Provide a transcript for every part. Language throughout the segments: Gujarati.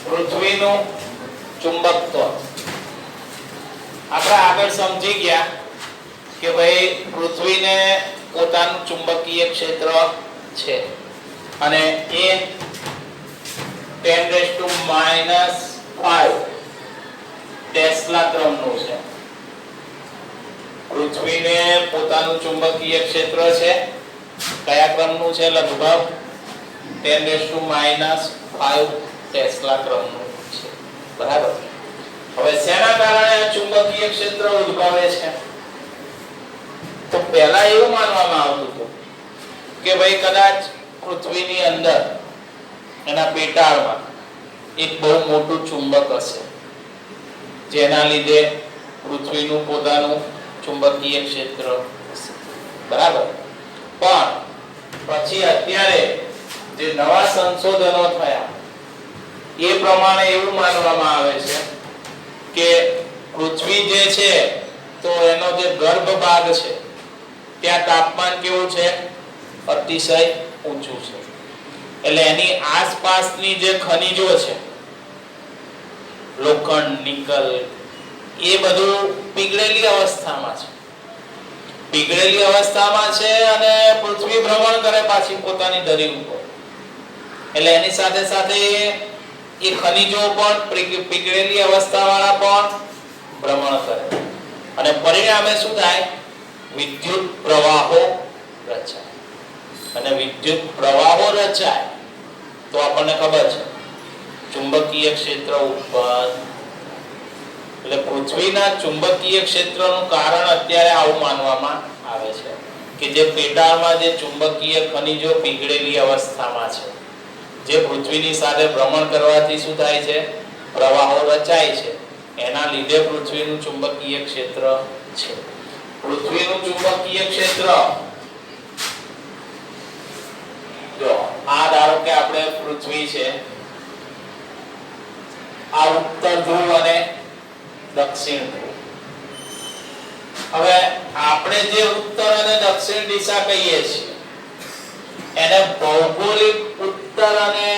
પૃથ્વીનું ચુંબકત્વ આપણે આગળ સમજી ગયા કે ભાઈ પૃથ્વીને પોતાનું ચુંબકીય ક્ષેત્ર છે અને એ 10⁻⁵ ટેસ્લા ક્રમનું છે. પૃથ્વીને પોતાનું ચુંબકીય ક્ષેત્ર છે કયા ક્રમનું છે? લગભગ 10⁻⁵ ટેસ્લા ક્રમનું છે. બરાબર. હવે શેના કારણે આ ચુંબકીય ક્ષેત્ર ઉદ્ભવે છે? તો પહેલા એવું માનવામાં આવતું હતું કે ભાઈ કદાચ પૃથ્વીની અંદર એના પેટાળમાં એક બહુ મોટું ચુંબક હશે જેના લીધે પૃથ્વીનું પોતાનું ચુંબકીય ક્ષેત્ર હશે. બરાબર. પણ પછી અત્યારે જે નવા સંશોધનો થયા એ પ્રમાણે એવું માનવામાં આવે છે કે પૃથ્વી જે છે તો એનો જે ગર્ભ ભાગ છે ત્યાં તાપમાન કેવું છે? અતિશય ઊંચું છે. એટલે એની આસપાસની જે ખનિજો છે લોખંડ, નિકલ, એ બધું પીગળેલી અવસ્થામાં છે. પીગળેલી અવસ્થામાં છે અને પૃથ્વી ભ્રમણ કરે પાછી પોતાની ધરી ઉપર. એટલે એની સાથે સાથે એ ખનિજો પણ પીગળેલી અવસ્થાવાળા પણ ભ્રમણ કરે અને પરિણામે શું થાય? વિદ્યુત પ્રવાહો રચાય. અને વિદ્યુત પ્રવાહો રચાય તો આપણને ખબર છે ચુંબકીય ક્ષેત્ર ઉત્પન્ન. એટલે પૃથ્વીના ચુંબકીય ક્ષેત્રનું કારણ અત્યારે આવું માનવામાં આવે છે કે જે પેટાળમાં જે ચુંબકીય ખનિજો પીગળેલી અવસ્થામાં છે જે પૃથ્વીની સાથે ભ્રમણ કરવાથી શું થાય છે? પ્રવાહો રચાય છે. એના લીધે પૃથ્વીનું ચુંબકીય ક્ષેત્ર છે. પૃથ્વીનું ચુંબકીય ક્ષેત્ર જો આ ધારો કે આપણે પૃથ્વી છે, આ ઉત્તર ધ્રુવ અને દક્ષિણ ધ્રુવ. હવે આપણે જે ઉત્તર અને દક્ષિણ દિશા કહીએ છીએ એને ભૌગોલિક ઉત્તર અને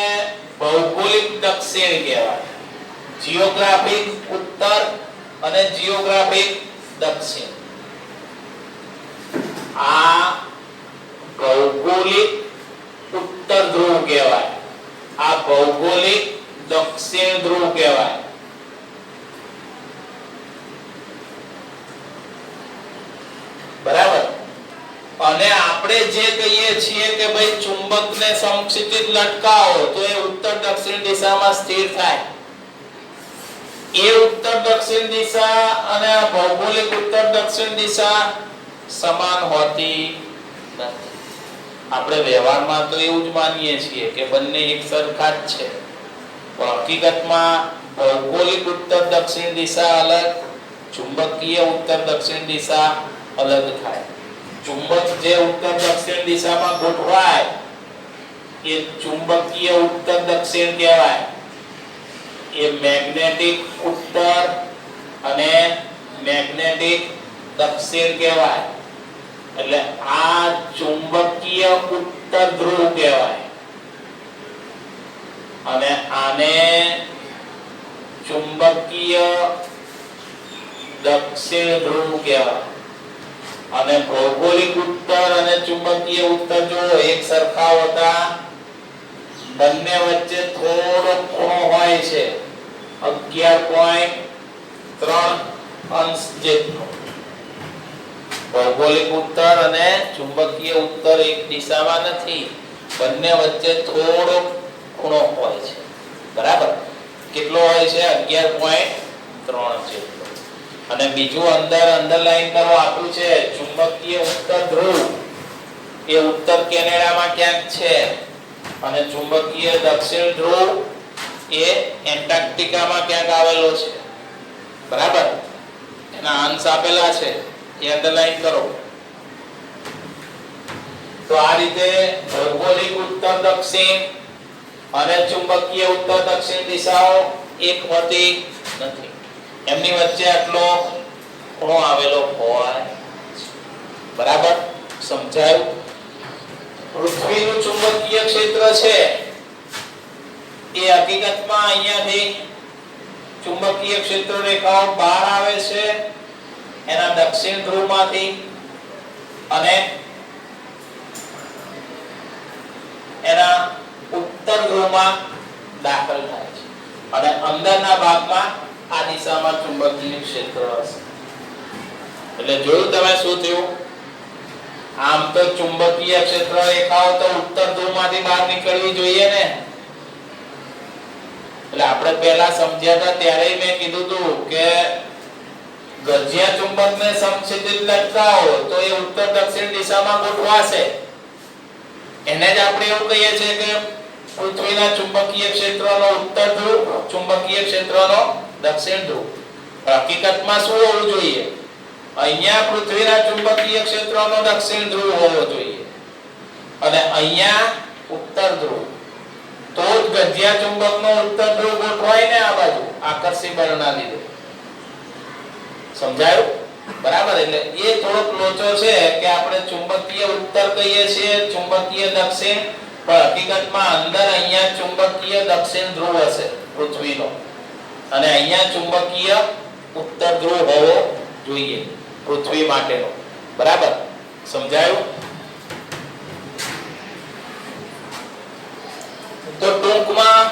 ભૌગોલિક દક્ષિણ કહેવાય. જીઓગ્રાફિક ઉત્તર અને જીઓગ્રાફિક દક્ષિણ. આ ભૌગોલિક ઉત્તર ધ્રુવ કહેવાય, આ ભૌગોલિક દક્ષિણ ધ્રુવ કહેવાય. બરાબર. અને આપણે જે કહીએ છીએ કે ભાઈ ચુંબકને સમક્ષિતિજ લટકાવો તો એ ઉત્તર દક્ષિણ દિશામાં સ્થિર થાય. એ ઉત્તર દક્ષિણ દિશા અને ભૌગોલિક ઉત્તર દક્ષિણ દિશા સમાન હોતી નથી. આપણે વ્યવહારમાં તો એવું જ માનીએ છીએ કે બંને એક સરખા જ છે, પણ હકીકતમાં ભૌગોલિક ઉત્તર દક્ષિણ દિશા અલગ, ચુંબકીય ઉત્તર દક્ષિણ દિશા અલગ થાય. ચુંબક જે ઉત્તર દક્ષિણ દિશામાં ગોઠવાય એ ચુંબકીય ઉત્તર દક્ષિણ કહેવાય. એ મેગ્નેટિક ઉત્તર અને મેગ્નેટિક દક્ષિણ કહેવાય. એટલે આ ચુંબકીય ઉત્તર ધ્રુવ કહેવાય અને આને ચુંબકીય દક્ષિણ ધ્રુવ કહેવાય. અને ભૌગોલિક ઉત્તર અને ચુંબકીય ઉત્તર જો એક સરખા હોતા બંને વચ્ચે થોડો ખૂણો હોય છે 11.3 અંશ જેટલો. ભૌગોલિક ઉત્તર અને ચુંબકીય ઉત્તર એક દિશામાં નથી, બંને વચ્ચે થોડો ખૂણો હોય છે. બરાબર. કેટલો હોય છે? 11.3 જેટલો. અને બીજું અંદર અંડરલાઈન કરો આપ્યું છે ચુંબકીય ઉત્તર ધ્રુવ એ ઉત્તર કેનેડામાં ક્યાંક છે અને ચુંબકીય દક્ષિણ ધ્રુવ એ એન્ટાર્કટિકામાં ક્યાંક આવેલો છે. બરાબર. એના અંશ આપેલા છે એ અંડરલાઈન કરો. તો આ રીતે ભૌગોલિક ઉત્તર દક્ષિણ અને ચુંબકીય ઉત્તર દક્ષિણ દિશાઓ એક હોતી નથી. એમની વચ્ચે આટલો ખૂણો આવેલો હોય. બરાબર. સમજાયું? પૃથ્વીનું ચુંબકીય ક્ષેત્ર છે એ હકીકતમાં અહીંયાથી ચુંબકીય ક્ષેત્ર રેખાઓ બહાર આવે છે એના દક્ષિણ ધ્રુવમાંથી અને એના ઉત્તર ધ્રુવમાં દાખલ થાય છે અને અંદરના ભાગમાં આ દિશામાં ચુંબકીય ક્ષેત્ર હશે. એટલે જોયું તમે શું થયું? આમ તો ચુંબકીય ક્ષેત્ર રેખાઓ તો ઉત્તર ધ્રુવમાંથી બહાર નીકળવી જોઈએ ને. એટલે આપણે પહેલા સમજ્યા હતા ત્યારે મેં કીધું હતું કે ગજિયા ચુંબકને સમક્ષિતિજ લટકાવો તો એ ઉત્તર દક્ષિણ દિશામાં ગોઠવાશે. એને જ આપણે એવું કહીએ છીએ કે પૃથ્વીના ચુંબકીય ક્ષેત્રનો ઉત્તર ધ્રુવ, ચુંબકીય ક્ષેત્રનો દક્ષિણ ધ્રુવ. હકીકતમાં શું હોવું જોઈએ? અહીંયા પૃથ્વીના ચુંબકીય ક્ષેત્રનો દક્ષિણ ધ્રુવ હોવો જોઈએ અને અહીંયા ઉત્તર ધ્રુવ. તો જ ગજિયા ચુંબકનો ઉત્તર ધ્રુવ ગોઠવાય ને આ બાજુ આકર્ષી બળના લીધે. સમજાયું? બરાબર. એટલે એ થોડોક લોચો છે કે આપણે ચુંબકીય ઉત્તર કહીએ છીએ, ચુંબકીય દક્ષિણ, પણ હકીકતમાં અંદર અહીંયા ચુંબકીય દક્ષિણ ધ્રુવ હશે પૃથ્વીનો અને અહીંયા ચુંબકીય ઉત્તર ધ્રુવ હોવો જોઈએ પૃથ્વી માટેનો. બરાબર? સમજાયું? તો ટૂંકમાં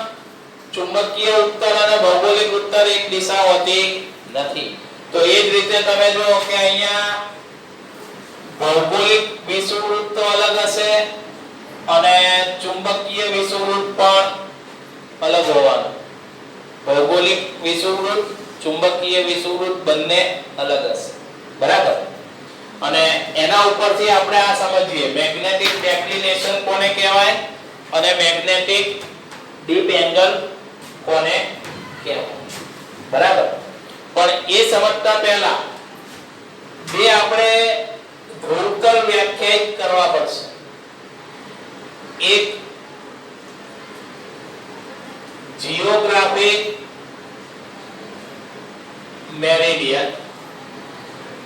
ચુંબકીય ઉત્તર અને ભૌગોલિક ઉત્તર એક દિશા હોતી નથી. તો એ જ રીતે તમે જો કે અહીંયા ભૌગોલિક વિષુવવૃત્ત તો અલગ હશે અને ચુંબકીય વિષુવવૃત્ત પણ અલગ હોવાનું. ભૌગોલિક વિષુવવૃત્ત, ચુંબકીય વિષુવવૃત્ત બંને અલગ હશે. બરાબર? અને એના ઉપરથી આપણે આ સમજીએ મેગ્નેટિક ડેક્લિનેશન કોને કહેવાય અને મેગ્નેટિક ડીપ એંગલ કોને કહેવાય. બરાબર? પણ એ સમજતા પહેલા બે આપણે ધ્રુવતલ વ્યાખ્યાયિત કરવા પડશે. એક જીઓગ્રાફિક મેરિડિયન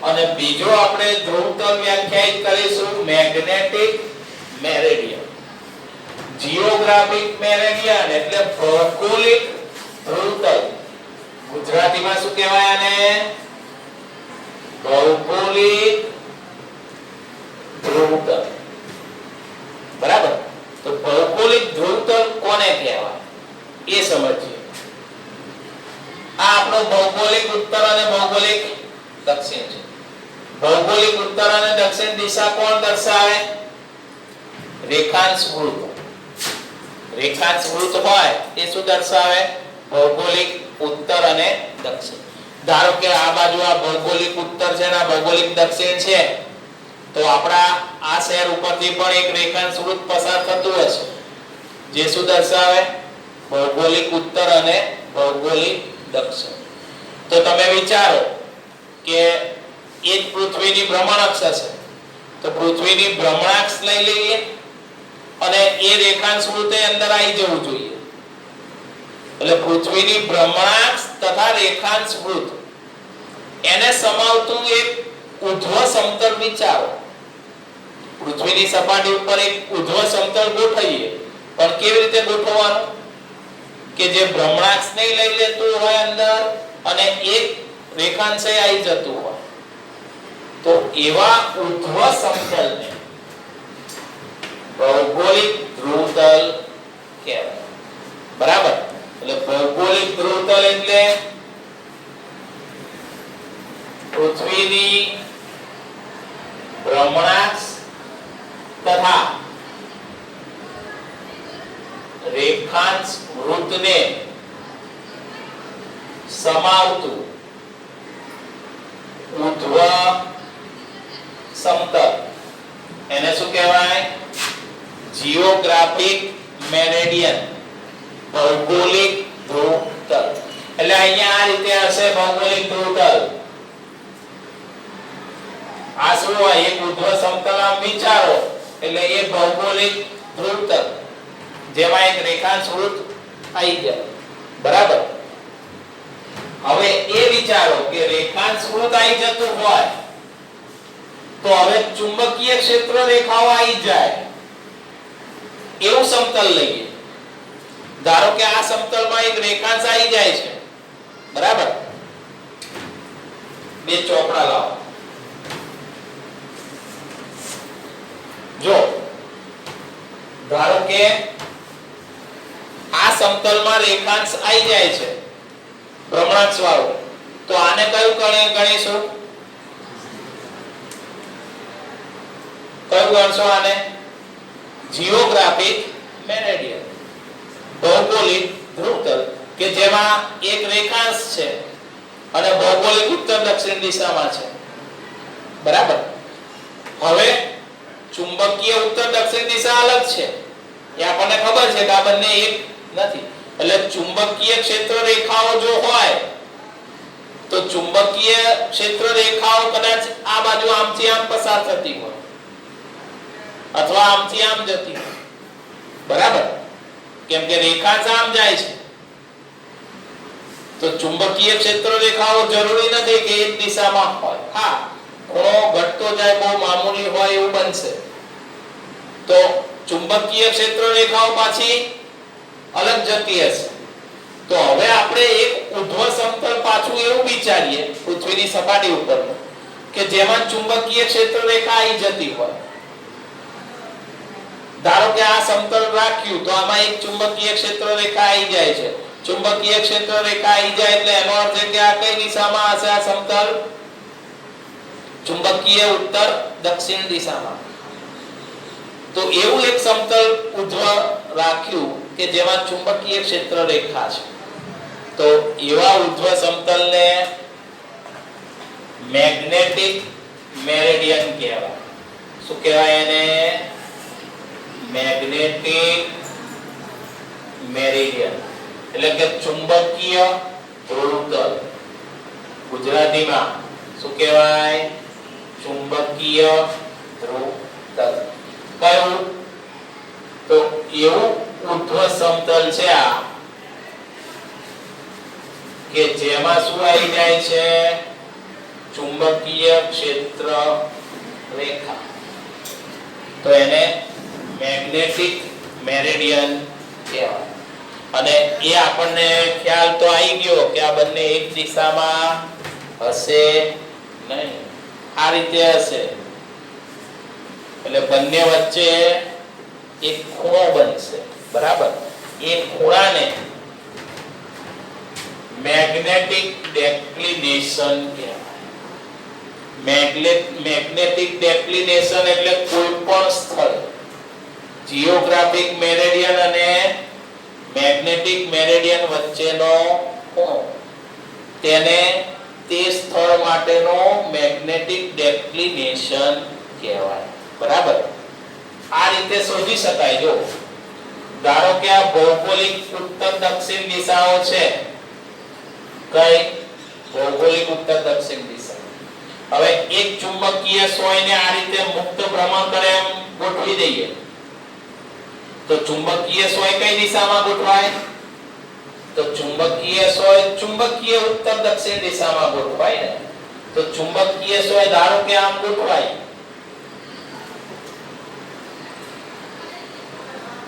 અને બીજો આપણે ધ્રુવતલ વ્યાખ્યાયિત કરીશું મેગ્નેટિક મેરિડિયન. જીઓગ્રાફિક મેરિડિયન એટલે ભૌગોલિક ધ્રુવતલ. ગુજરાતીમાં શું કહેવાય આને? ભૌગોલિક ધ્રુવતલ. બરાબર? તો ભૌગોલિક ધ્રુવતલ કોને કહેવાય એ સમજીએ. આ આપણો ભૌગોલિક ઉત્તર અને ભૌગોલિક દક્ષિણ છે. ભૌગોલિક ઉત્તર અને દક્ષિણ દિશા કોણ દર્શાવે? રેખાંશ વૃત્ત. રેખાંશ વૃત્ત હોય એ શું દર્શાવે? ભૌગોલિક ઉત્તર અને દક્ષિણ. ધારો કે આ બાજુ આ ભૌગોલિક ઉત્તર છે અને આ ભૌગોલિક દક્ષિણ છે તો આપણા આ શહેર ઉપરથી પણ એક રેખાંશ વૃત્ત પસાર થતું હશે જે શું દર્શાવે? ભૌગોલિક ઉત્તર અને ભૌગોલિક દક્ષિણ. તો તમે વિચારો કે એ જ પૃથ્વીની ભ્રમણાક્ષ હશે તો પૃથ્વીની ભ્રમણાક્ષ લઈ લઈએ અને એ રેખાંશ વૃત્તે અંદર આવી જવું જોઈએ. એટલે પૃથ્વીની ભ્રમણાક્ષ તથા રેખાંશ વૃત્ત એને સમાવતું એક ઉધ્વ સમતલ વિચારો. પૃથ્વીની સપાટી ઉપર એક ઉધ્વ સમતલ ગોઠવીએ પણ કેવી રીતે ગોઠવવાનું? કે જે ભ્રમણાક્ષને લઈ લેતું હોય અંદર અને એક રેખાંશે આવી જતું હોય તો એવા ઉધ્વ સમતલને ભૌગોલિક ધ્રુવતલ કહેવાય. બરાબર? એટલે ભૌગોલિક ધ્રુવતલ એટલે પૃથ્વીની ભ્રમણાક્ષ તથા રેખાંશ વૃત્તને સમાવતું ઉધ્વ સમતલ એને શું કહેવાય? Geographic meridian. ભૌગોલિક ધ્રુવતલ. એટલે અહીંયા આ રીતે હશે ભૌગોલિક ધ્રુવતલ. આ શું હોય? એક ઉધ્વ સમતલ આમ વિચારો એટલે એ ભૌગોલિક ધ્રુવતલ જેમાં એક રેખાંશ વૃત્ત આવી જાય. બરાબર? હવે એ વિચારો કે રેખાંશ વૃત્ત આવી જતું હોય તો હવે ચુંબકીય ક્ષેત્ર રેખાઓ આવી જાય એવું સમતલ લઈએ. ધારો કે આ સમતલમાં એક રેખાંશ આવી જાય છે, બરાબર? બે ચોપડા લાવો. જો ધારો કે આ સમતલમાં રેખાંશ આવી જાય છે ભ્રમણાક્ષ વાળો, તો આને કયું ગણીશું? કયું ગણશો આને? જીઓગ્રાફિક મેરેડિયન, ભૌગોલિક ધ્રુવતલ, કે જેમાં એક રેખાંશ છે અને ભૌગોલિક ઉત્તર દક્ષિણ દિશામાં છે, બરાબર? હવે ચુંબકીય ઉત્તર દક્ષિણ દિશા અલગ છે, એ આપણને ખબર છે કે આ બંને એક નથી. એટલે ચુંબકીય ક્ષેત્ર રેખાઓ જો હોય તો ચુંબકીય ક્ષેત્ર રેખાઓ કદાચ આ બાજુ આમથી આમ પસાર થતી હોય અથવા આમથી આમ જતી હોય, બરાબર? કેમ કે રેખાંશ આમ જાય છે, તો ચુંબકીય ક્ષેત્ર રેખાઓ જરૂરી નથી કે એક દિશામાં હોય. હા, ખૂણો ઘટતો જાય, બહુ મામૂલી હોય એવું બનશે, તો ચુંબકીય ક્ષેત્ર રેખાઓ પાછી અલગ જતી હશે. તો હવે આપણે એક ઉધ્વ સમતલ પાછું એવું વિચારીએ પૃથ્વીની સપાટી ઉપર કે જેમાં ચુંબકીય ક્ષેત્ર રેખા આવી જતી હોય. ધારો કે આ સમતલ રાખ્યું તો આમાં એક ચુંબકીય ક્ષેત્ર રેખા આવી જાય છે. ચુંબકીય ક્ષેત્ર રેખા આવી જાય એટલે એનો અર્થ છે કે આ કઈ દિશામાં હશે? આ સમતલ ચુંબકીય ઉત્તર દક્ષિણ દિશામાં. તો એવું એક સમતલ ઉધ્વ રાખ્યું કે જેમાં ચુંબકીય ક્ષેત્ર રેખા છે, તો એવા ઉધ્વ સમતલને મેગ્નેટિક મેરેડિયન કહેવાય. શું કહેવાય એને? મેગ્નેટિક મેરેડિયન, એટલે કે ચુંબકીય ધ્રુવતલ. ગુજરાતીમાં શું કહેવાય? ચુંબકીય ધ્રુવતલ. કયું? તો એવું ઉધ્વ સમતલ છે આ કે જેમાં શું આવી જાય છે? ચુંબકીય ક્ષેત્ર રેખા. તો એને મેગ્નેટિક મેરેડિયન કહેવાય. અને એ આપણને ખ્યાલ તો આવી ગયો કે આ બંને એક દિશામાં હશે નહીં, આ રીતે હશે. એટલે બંને વચ્ચે એક ખૂણો બનશે, બરાબર? એ ખૂણાને મેગ્નેટિક ડેક્લિનેશન કહેવાય. મેગ્નેટિક ડેક્લિનેશન એટલે કોઈ પણ સ્થળ જીઓગ્રાફિક મેરેડિયન અને મેગ્નેટિક મેરેડિયન વચ્ચેનો ખૂણો, તેને તે સ્થળ માટેનો મેગ્નેટિક ડેક્લિનેશન કહેવાય, બરાબર? આ રીતે શોધી શકાય. જો ધારો કે આ ભૌગોલિક ઉત્તર દક્ષિણ દિશાઓ છે, કઈ? ભૌગોલિક ઉત્તર દક્ષિણ દિશા. હવે એક ચુંબકીય સોયને આ રીતે મુક્ત ભ્રમણ કરે એમ ગોઠવી દઈએ તો ચુંબકીય સોય કઈ દિશામાં ગોઠવાય? તો ચુંબકીય સોય ચુંબકીય ઉત્તર દક્ષિણ દિશામાં ગોઠવાય ને. તો ચુંબકીય સોય ધારો કે આમ ગોઠવાય,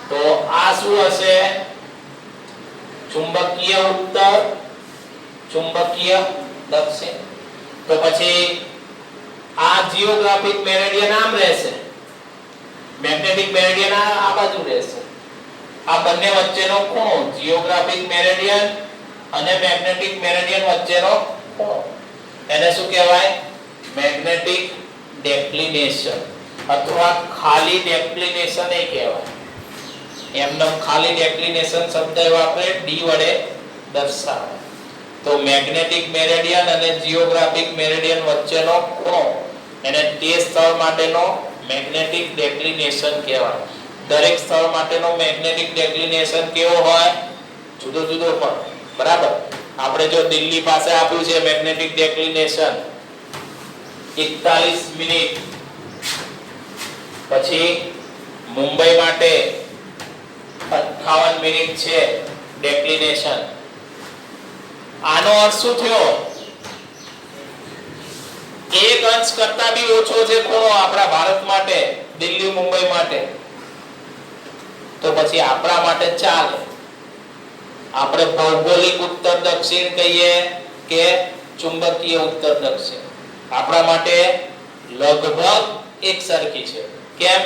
તો આ શું હશે? ચુંબકીય ઉત્તર, ચુંબકીય દક્ષિણ. તો પછી આ જીઓગ્રાફિક મેરેડિયન આમ રહેશે, મેગ્નેટિક મેરેડિયન આ બાજુ રહેશે. આ બંને વચ્ચેનો ખૂણો જીઓગ્રાફિક મેરેડિયન અને મેગ્નેટિક મેરેડિયન વચ્ચેનો ખૂણો, એને શું કહેવાય? મેગ્નેટિક ડેક્લિનેશન અથવા ખાલી ડેક્લિનેશન એ કહેવાય. એમનો ખાલી ડેક્લિનેશન શબ્દ વાપરે ડી વડે દર્શાવે. તો મેગ્નેટિક મેરેડિયન અને જીઓગ્રાફિક મેરેડિયન વચ્ચેનો ખૂણો, એને તે સ્થળ માટેનો મેગ્નેટિક ડેક્લિનેશન કહેવાય. દરેક સ્થળ માટેનો મેગ્નેટિક ડેક્લિનેશન કેવો હોય? જુદો જુદો હોય, બરાબર? આપણે જો દિલ્હી પાસે આપ્યું છે મેગ્નેટિક ડેક્લિનેશન 41 મિનિટ, પછી મુંબઈ માટે 58 મિનિટ છે ડેક્લિનેશન. આનો અર્થ શું થયો? એક અંશ કરતા બી ઓછો છે ખૂણો આપણા ભારત માટે, દિલ્હી મુંબઈ માટે, તો પછી આપણા માટે ચાલે. આપણે ભૌગોલિક ઉત્તર દક્ષિણ કહીએ કે ચુંબકીય ઉત્તર દક્ષિણ આપણા માટે લગભગ એક સરખી છે. કેમ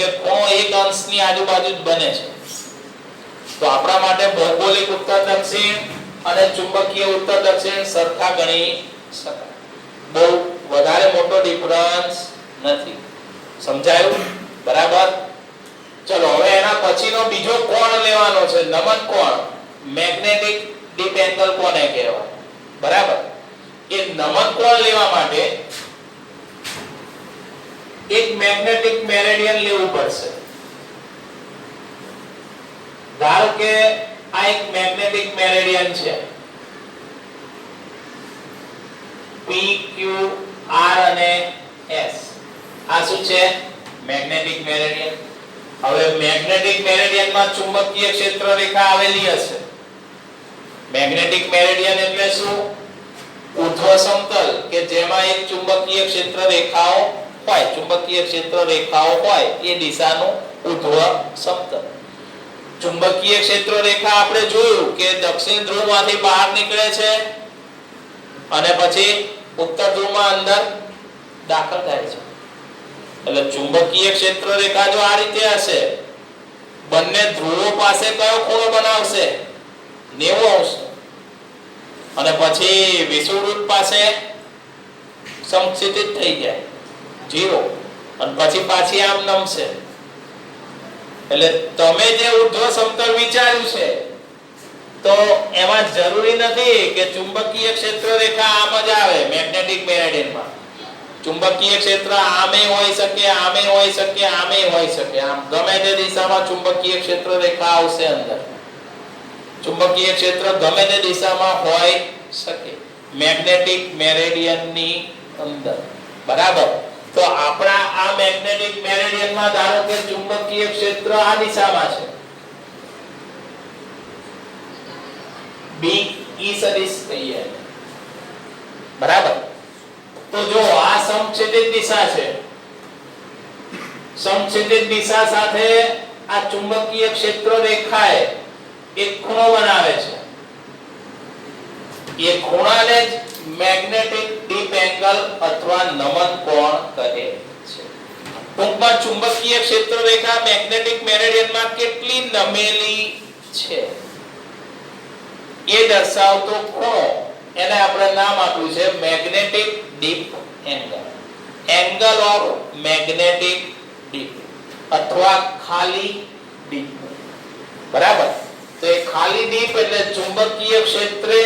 કે ખૂણો એક અંશની આજુબાજુ જ બને છે. તો આપણા માટે ભૌગોલિક ઉત્તર દક્ષિણ અને ચુંબકીય ઉત્તર દક્ષિણ સરખા ગણી શકાય. બહુ વધારે મોટો ડિફરન્સ નથી. સમજાયું? બરાબર. ચલો હવે એના પછીનો બીજો કોણ લેવાનો છે, નમન કોણ. મેગ્નેટિક ડીપ એંગલ કોને કહેવાય? બરાબર. એ નમન કોણ લેવા માટે એક મેગ્નેટિક મેરેડિયન લેવું પડશે. ધારો કે આ એક મેગ્નેટિક મેરેડિયન છે. P Q R અને S. આ શું છે? Magnetic Meridien. હવે મેગ્નેટિક મેરેડિયનમાં ચુંબકીય ક્ષેત્ર રેખા આવેલી હશે. મેગ્નેટિક મેરેડિયન એટલે શું? ઉર્ધ્વ સમતલ કે જેમાં એક ચુંબકીય ક્ષેત્ર રેખાઓ હોય, ચુંબકીય ક્ષેત્ર રેખાઓ હોય એ દિશાનું ઉર્ધ્વ સમતલ. ચુંબકીય ક્ષેત્ર રેખા આપણે જોયું કે દક્ષિણ ધ્રુવમાંથી બહાર નીકળે છે અને પછી ઉત્તર ધ્રુવમાં અંદર દાખલ થાય છે. એટલે ચુંબકીય ક્ષેત્ર રેખા જો આ રીતે હશે, બંને ધ્રુવો પાસે કયો ખૂણો બનાવશે? 90 અંશ. અને પછી વિષુવવૃત્ત પાસે સમક્ષિતિજ થઈ જાય 0 અને પછી પાછી આમ નમશે. એટલે તમે જે ઉર્ધ્વ સમતલ વિચાર્યું છે તો એમાં જરૂરી નથી કે ચુંબકીય ક્ષેત્ર રેખા આમ જ આવે. મેગ્નેટિક મેરેડિયનમાં ચુંબકીય ક્ષેત્ર આમે હોઈ શકે, આમે હોઈ શકે, આમે હોઈ શકે. આમ ગમે તે દિશામાં ચુંબકીય ક્ષેત્ર રેખા આવશે અંદર. ચુંબકીય ક્ષેત્ર ગમે તે દિશામાં હોઈ શકે મેગ્નેટિક મેરેડિયનની અંદર. બરાબર. તો આપણા આ મેગ્નેટિક મેરેડિયનમાં ધારો કે ચુંબકીય ક્ષેત્ર આ દિશામાં છે. B E સદિશ કહીએ. બરાબર. તો જો આ સમક્ષિતિજ દિશા છે. સમક્ષિતિજ દિશા સાથે આ ચુંબકીય ક્ષેત્ર રેખાએ એક ખૂણો બનાવે છે. એ ખૂણાને જ મેગ્નેટિક ડીપ એંગલ અથવા નમન કોણ કહે છે. ટૂંકમાં ચુંબકીય ક્ષેત્ર રેખા મેગ્નેટિક મેરેડિયનમાં કેટલી નમેલી છે એ દર્શાવતો ખૂણો, એને આપણે નામ આપ્યું છે magnetic deep angle. Angle of magnetic deep અથવા ખાલી ડીપ. બરાબર. તો એ ખાલી ડીપ એટલે ચુંબકીય ક્ષેત્રે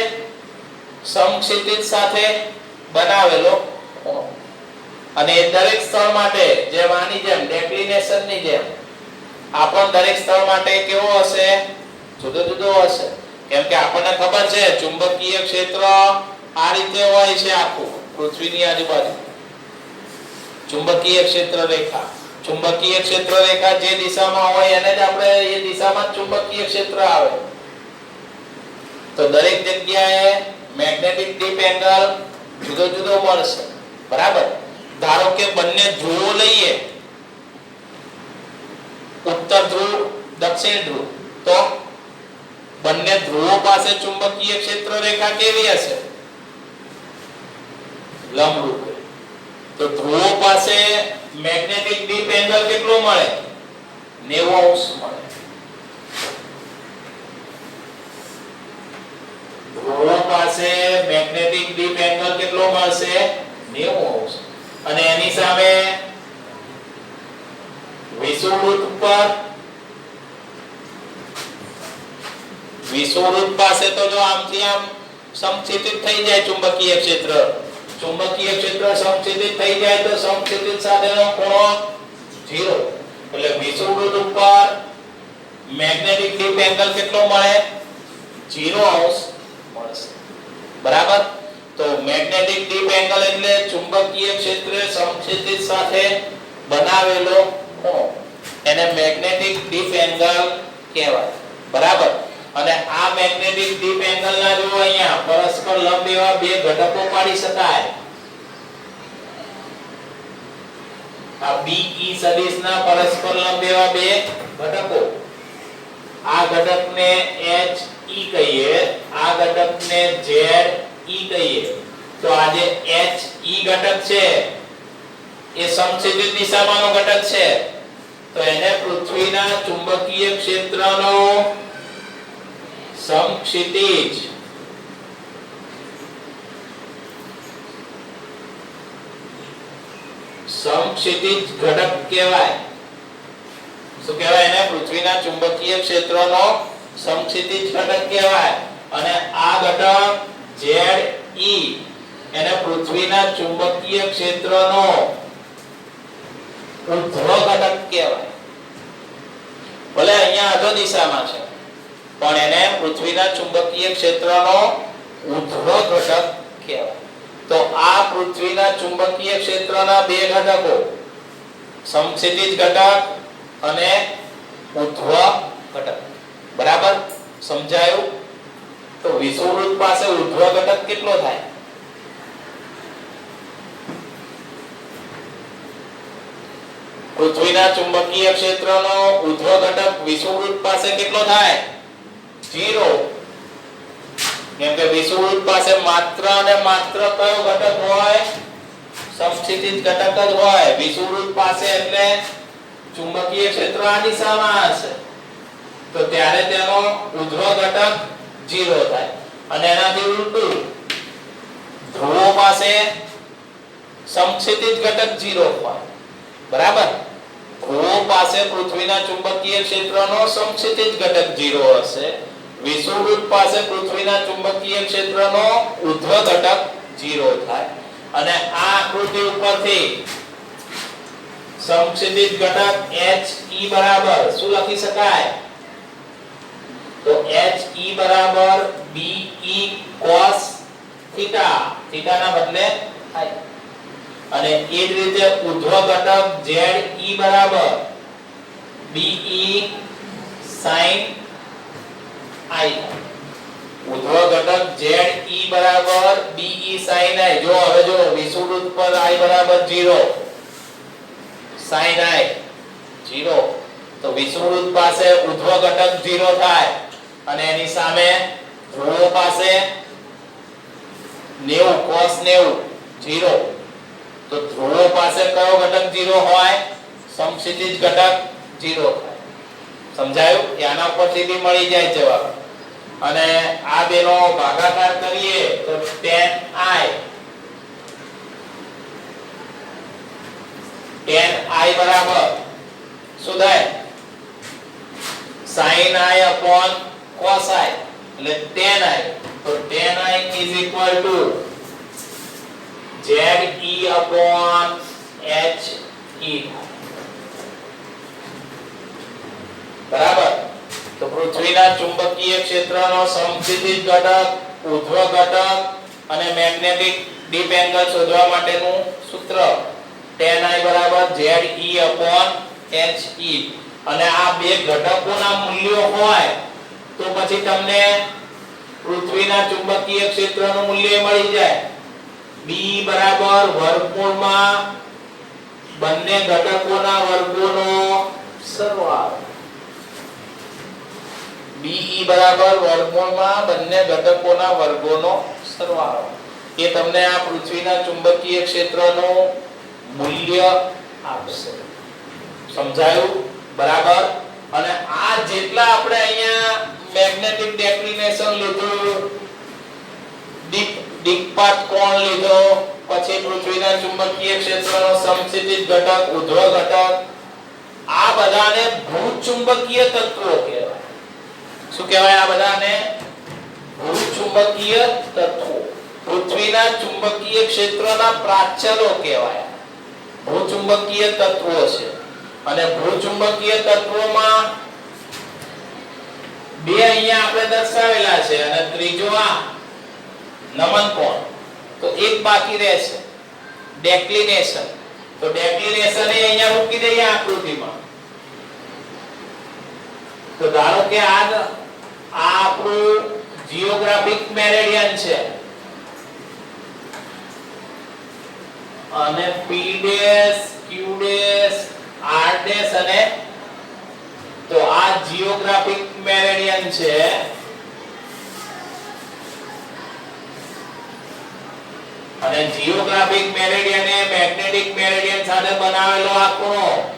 સમક્ષિતિજ સાથે બનાવેલો ખૂણો. અને એ દરેક સ્થળ માટે જેમ આની જેમ ડેક્લિનેશનની જેમ આ પણ દરેક સ્થળ માટે કેવો હશે? જુદો જુદો હશે. કેમ કે આપણને ખબર છે ચુંબકીય ક્ષેત્ર આ રીતે હોય છે આખું પૃથ્વીની આજુબાજુ. ચુંબકીય ક્ષેત્ર રેખા, ચુંબકીય ક્ષેત્ર રેખા જે દિશામાં હોય એને જ આપણે એ દિશામાં ચુંબકીય ક્ષેત્ર આવે. તો દરેક જગ્યાએ મેગ્નેટિક ડીપ એંગલ જુદો જુદો મળશે. બરાબર. ધારો કે બંને ધ્રુવો લઈએ, ઉત્તર ધ્રુવ, દક્ષિણ ધ્રુવ, તો બંને ધ્રુવો પાસે ચુંબકીય ક્ષેત્ર રેખા કેવી હશે? લંબરૂપ. તો ધ્રુવો પાસે મેગ્નેટિક ડીપ એંગલ કેટલો મળે? 90 અંશ મળે. ધ્રુવો પાસે મેગ્નેટિક ડીપ એંગલ કેટલો મળશે? 90 અંશ. અને એની સામે વિષુવવૃત્ત પર, વિષુવવૃત્ત પાસે તો જો આમથી આમ સમક્ષિતિજ થઈ જાય ચુંબકીય ક્ષેત્ર. ચુંબકીય ક્ષેત્ર સમક્ષિતિજ થઈ જાય તો સમક્ષિતિજ સાથેનો ખૂણો 0. એટલે વિષુવવૃત્ત ઉપર મેગ્નેટિક ડીપ એંગલ કેટલો મળે? 0 અંશ મળશે. બરાબર. તો મેગ્નેટિક ડીપ એંગલ એટલે ચુંબકીય ક્ષેત્રે સમક્ષિતિજ સાથે બનાવેલો ખૂણો. એને મેગ્નેટિક ડીપ એંગલ કહેવાય. બરાબર. અને આ મેગ્નેટિક ડીપ એંગલના જો અહીંયા પરસ્પર લંબ એવા બે ઘટકો પાડી શકાય. આ BE સદિશના પરસ્પર લંબ એવા બે ઘટકો. આ ઘટકને H ઈ કહીએ, આ ઘટકને ZE કહીએ, તો આ જે HE ઘટક છે એ સમક્ષિતિજ દિશામાંનો ઘટક છે, તો એને પૃથ્વીના ચુંબકીય ક્ષેત્રનો સમક્ષિતિજ ઘટક કહેવાય. શું કહેવાય એને? પૃથ્વીના ચુંબકીય ક્ષેત્રનો સમક્ષિતિજ ઘટક કહેવાય. અને આ ઘટક ZE એને પૃથ્વીના ચુંબકીય ક્ષેત્રનો ઉર્ધ્વ ઘટક કહેવાય. ભલે અહીંયા અધો દિશામાં છે પણ એને પૃથ્વીના ચુંબકીય ક્ષેત્રનો ઉર્ધ્વ ઘટક કહેવાય. તો આ પૃથ્વીના ચુંબકીય ક્ષેત્રના બે ઘટકો, સમક્ષિતિજ ઘટક અને ઉર્ધ્વ ઘટક. બરાબર સમજાયું? તો વિષુવવૃત્ત પાસે ઉર્ધ્વ ઘટક કેટલો થાય? પૃથ્વીના ચુંબકીય ક્ષેત્રનો ઉર્ધ્વ ઘટક વિષુવવૃત્ત પાસે કેટલો થાય? 0. કેમ કે વિષુવવૃત્ત પાસે માત્ર અને માત્ર કયો ઘટક હોય? સમક્ષિતિજ ઘટક જ હોય. વિષુવવૃત્ત પાસે એટલે ચુંબકીય ક્ષેત્ર આ દિશામાં હશે, તો ત્યારે તેનો ઉર્ધ્વ ઘટક 0 થાય. અને એનાથી ઉલટું ધ્રુવો પાસે સમક્ષિતિજ ઘટક 0 હોય. બરાબર? ધ્રુવો પાસે પૃથ્વીના ચુંબકીય ક્ષેત્રનો સમક્ષિતિજ ઘટક 0 હશે. વિષુવવૃત્ત પાસે પૃથ્વીના ચુંબકીય ક્ષેત્રનો ઉર્ધ્વ ઘટક 0 થાય. અને આ આકૃતિ ઉપરથી સમક્ષિતિજ ઘટક HE બરાબર શું લખી શકાય? તો HE બરાબર BE cos થીટા, થીટાના બદલે I. અને એ જ રીતે ઉર્ધ્વ ઘટક ZE બરાબર BE sin I. ઉર્ધ્વ ઘટક ZE બરાબર BE sin I. જો હવે જો વિષુવવૃત્ત પર I બરાબર 0, sin I 0, તો વિષુવવૃત્ત પાસે ઉર્ધ્વ ઘટક 0 થાય. અને એની સામે ધ્રુવો પાસે 90 cos 90 0, તો ધ્રુવો પાસે કયો ઘટક 0 હોય? સમક્ષિતિજ ઘટક 0 થાય. સમજાયું? આના ઉપરથી બી મળી જાય જવાબ. અને આ બેનો ભાગાકાર કરીએ તો tan I બરાબર શું થાય? sin I upon cos I એટલે tan I. તો tan I is equal to ZE upon HE. બરાબર? તો પૃથ્વીના ચુંબકીય ક્ષેત્રનો સમક્ષિતિજ ઘટક, ઉર્ધ્વ ઘટક અને મેગ્નેટિક ડીપ એંગલ શોધવા માટેનું સૂત્ર tan I બરાબર ZE upon HE. અને આ બે ઘટકોના મૂલ્યો હોય તો પછી તમને પૃથ્વીના ચુંબકીય ક્ષેત્રનું મૂલ્ય મળી જાય. B બરાબર વર્ગમૂળમાં બંને ઘટકોના વર્ગોનો સરવાળો. BE બરાબર વર્ગમૂળમાં બંને ઘટકોના વર્ગોનો સરવાળો. એ તમને આ પૃથ્વીના ચુંબકીય ક્ષેત્રનું મૂલ્ય આપશે. સમજાયું? બરાબર? અને આ જેટલા આપણે અહીંયા મેગ્નેટિક ડેક્લિનેશન લીધું, દિક્પાત કોણ લીધો, પછી પૃથ્વીના ચુંબકીય ક્ષેત્રનો સમક્ષિતિજ ઘટક, ઉર્ધ્વ ઘટક, આ બધાને ભૂચુંબકીય તત્વો કહેવાય. શું કહેવાય આ બધાને? ભૂચુંબકીય તત્વો. પૃથ્વીના ચુંબકીય ક્ષેત્રના પ્રાચલો કહેવાય. ભૂચુંબકીય તત્વો છે. અને ભૂચુંબકીય તત્વોમાં બે અહીંયા આપણે દર્શાવેલા છે અને ત્રીજો આ નમન કોણ. તો એક બાકી રહેશે, ડેક્લિનેશન. તો ડેક્લિનેશન એ અહીંયા મૂકી દઈએ આકૃતિમાં. તો ધારો કે આ આપણું જીઓગ્રાફિક મેરેડિયન છે અને P dash, Q dash, R dash અને તો આ જીઓગ્રાફિક મેરેડિયન છે અને જીઓગ્રાફિક મેરિડિયન એ મેગ્નેટિક મેરિડિયન સાથે બનાવેલો આ ખૂણો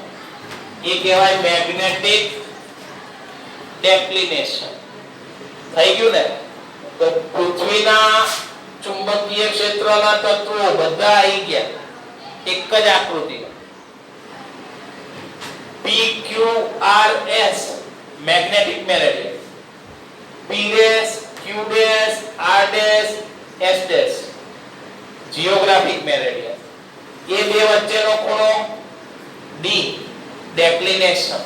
એ કહેવાય મેગ્નેટિક ડેક્લિનેશન. થઈ ગયું ને? તો પૃથ્વીના ચુંબકીય ક્ષેત્રના તત્વો બધા આવી ગયા એક જ આકૃતિમાં. PQRS magnetic meridian, P dash Q dash R dash S dash geographic meridian. એ બે વચ્ચેનો ખૂણો D ડેક્લિનેશન.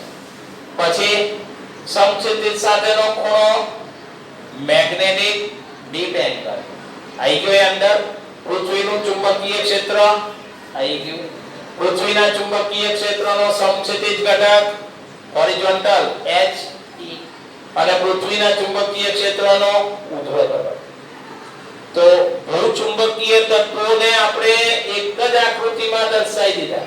પછી સમક્ષિતિજ સાથેનો ખૂણો મેગ્નેટિક ડીપ એંગલ. આવી ગયો અંદર. પૃથ્વીનું ચુંબકીય ક્ષેત્ર આવી ગયું. પૃથ્વીના ચુંબકીય ક્ષેત્રનો સમક્ષિતિજ ઘટક હોરિઝોન્ટલ H E અને પૃથ્વીના ચુંબકીય ક્ષેત્રનો ઊર્ધ્વ ઘટક. તો ભૂચુંબકીય તત્વોને આપણે એક જ આકૃતિમાં દર્શાવી દીધા.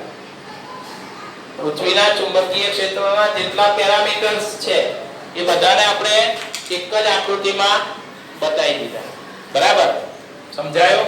પૃથ્વીના ચુંબકીય ક્ષેત્રના જેટલા પેરામીટર્સ છે એ બધાને આપણે એક જ આકૃતિમાં બતાવી દીધા. બરાબર? સમજાયો?